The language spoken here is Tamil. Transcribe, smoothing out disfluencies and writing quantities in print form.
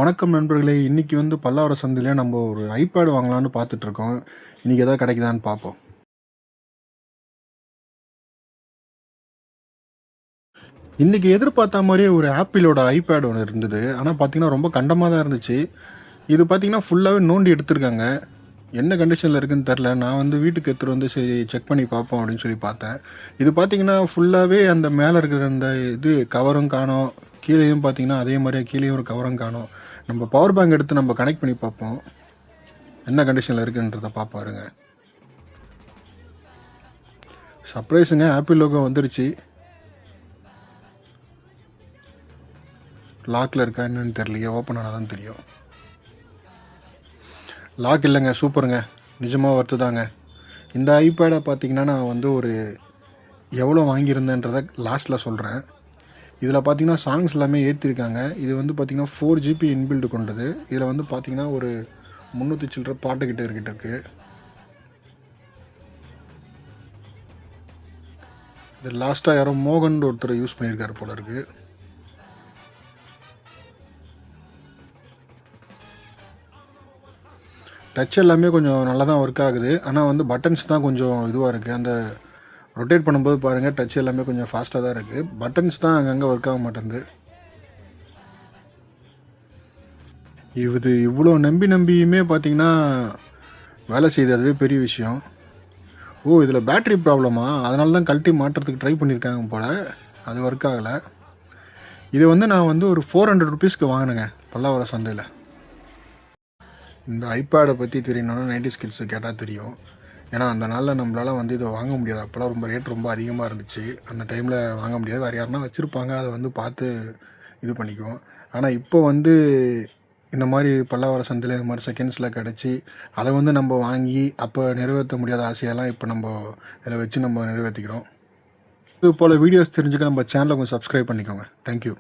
வணக்கம் நண்பர்களே. இன்றைக்கி பல்லாவரம் சந்தையில் நம்ம ஒரு ஐபேட் வாங்கலான்னு பார்த்துட்ருக்கோம். இன்றைக்கி எதாவது கிடைக்குதான்னு பார்ப்போம். இன்றைக்கி எதிர்பார்த்த மாதிரியே ஒரு ஆப்பிளோட ஐபேட் ஒன்று இருந்தது. ஆனால் பார்த்திங்கன்னா ரொம்ப கண்டமாக தான் இருந்துச்சு. இது பார்த்திங்கன்னா ஃபுல்லாகவே நோண்டி எடுத்திருக்காங்க. என்ன கண்டிஷனில் இருக்குதுன்னு தெரில. நான் வீட்டுக்கு எடுத்துகிட்டு சரி செக் பண்ணி பார்ப்போம் அப்படின்னு சொல்லி பார்த்தேன். இது பார்த்திங்கன்னா ஃபுல்லாகவே அந்த மேலே இருக்கிற அந்த இது கவரும் காணோம். கீழேயும் பார்த்திங்கன்னா அதே மாதிரியே கீழேயும் ஒரு கவரும் காணோம். நம்ம பவர் பேங்க் எடுத்து நம்ம கனெக்ட் பண்ணி பார்ப்போம் என்ன கண்டிஷனில் இருக்குன்றதை பார்ப்பாருங்க. சர்ப்ரைஸுங்க, ஆப்பிள் லோகோ வந்துருச்சு. லாக்கில் இருக்கா என்னன்னு தெரியலையே, ஓப்பன் ஆனால் தான் தெரியும். லாக் இல்லைங்க, சூப்பருங்க, நிஜமாக வருத்துதாங்க. இந்த ஐபேடை பார்த்திங்கன்னா நான் ஒரு எவ்வளோ வாங்கியிருந்தேன்றதை லாஸ்ட்டில் சொல்கிறேன். இதில் பார்த்திங்கன்னா சாங்ஸ் எல்லாமே ஏற்றிருக்காங்க. இது பார்த்திங்கன்னா 4GB இன்பில்டு கொண்டது. இதில் பார்த்திங்கன்னா ஒரு 300 சில்லற பாட்டுக்கிட்ட இருக்குது. இது லாஸ்ட்டாக யாரோ மோகன் ஒருத்தர் யூஸ் பண்ணியிருக்காரு போல இருக்குது. டச் எல்லாமே கொஞ்சம் நல்லா தான் ஒர்க் ஆகுது. ஆனால் பட்டன்ஸ் தான் கொஞ்சம் இதுவாக இருக்குது. அந்த ரொட்டேட் பண்ணும்போது பாருங்கள், டச் எல்லாமே கொஞ்சம் ஃபாஸ்ட்டாக தான் இருக்குது. பட்டன்ஸ் தான் அங்கங்கே ஒர்க் ஆக மாட்டேங்குது. இவ்வளோ நம்பியுமே பார்த்திங்கன்னா வேலை செய்யுது, அதுவே பெரிய விஷயம். இதில் பேட்ரி ப்ராப்ளமா, அதனால தான் கழட்டி மாட்டுறதுக்கு ட்ரை பண்ணியிருக்காங்க போல். அது ஒர்க் ஆகலை. இது நான் ஒரு 400 ருபீஸ்க்கு வாங்கினேங்க பல்லாவரம் சந்தையில். இந்த ஐபேடை பற்றி தெரியணுன்னா 90s கிட்ஸு கேட்டால் தெரியும். ஏன்னா அந்த நாளில் நம்மளால் இதை வாங்க முடியாது. அப்போல்லாம் ரொம்ப ரேட் ரொம்ப அதிகமாக இருந்துச்சு. அந்த டைமில் வாங்க முடியாது. வேறு யாருன்னா வச்சுருப்பாங்க, அதை பார்த்து இது பண்ணிக்குவோம். ஆனால் இப்போ இந்த மாதிரி பல்லாவரம் சந்தையில் இந்த மாதிரி செகண்ட்ஸில் கிடச்சி அதை நம்ம வாங்கி அப்போ நிறைவேற்ற முடியாத ஆசையெல்லாம் இப்போ நம்ம இதில் வச்சு நம்ம நிறைவேற்றிக்கிறோம். இது போல் வீடியோஸ் தெரிஞ்சுக்க நம்ம சேனலை கொஞ்சம் சப்ஸ்கிரைப் பண்ணிக்கோங்க. தேங்க்யூ.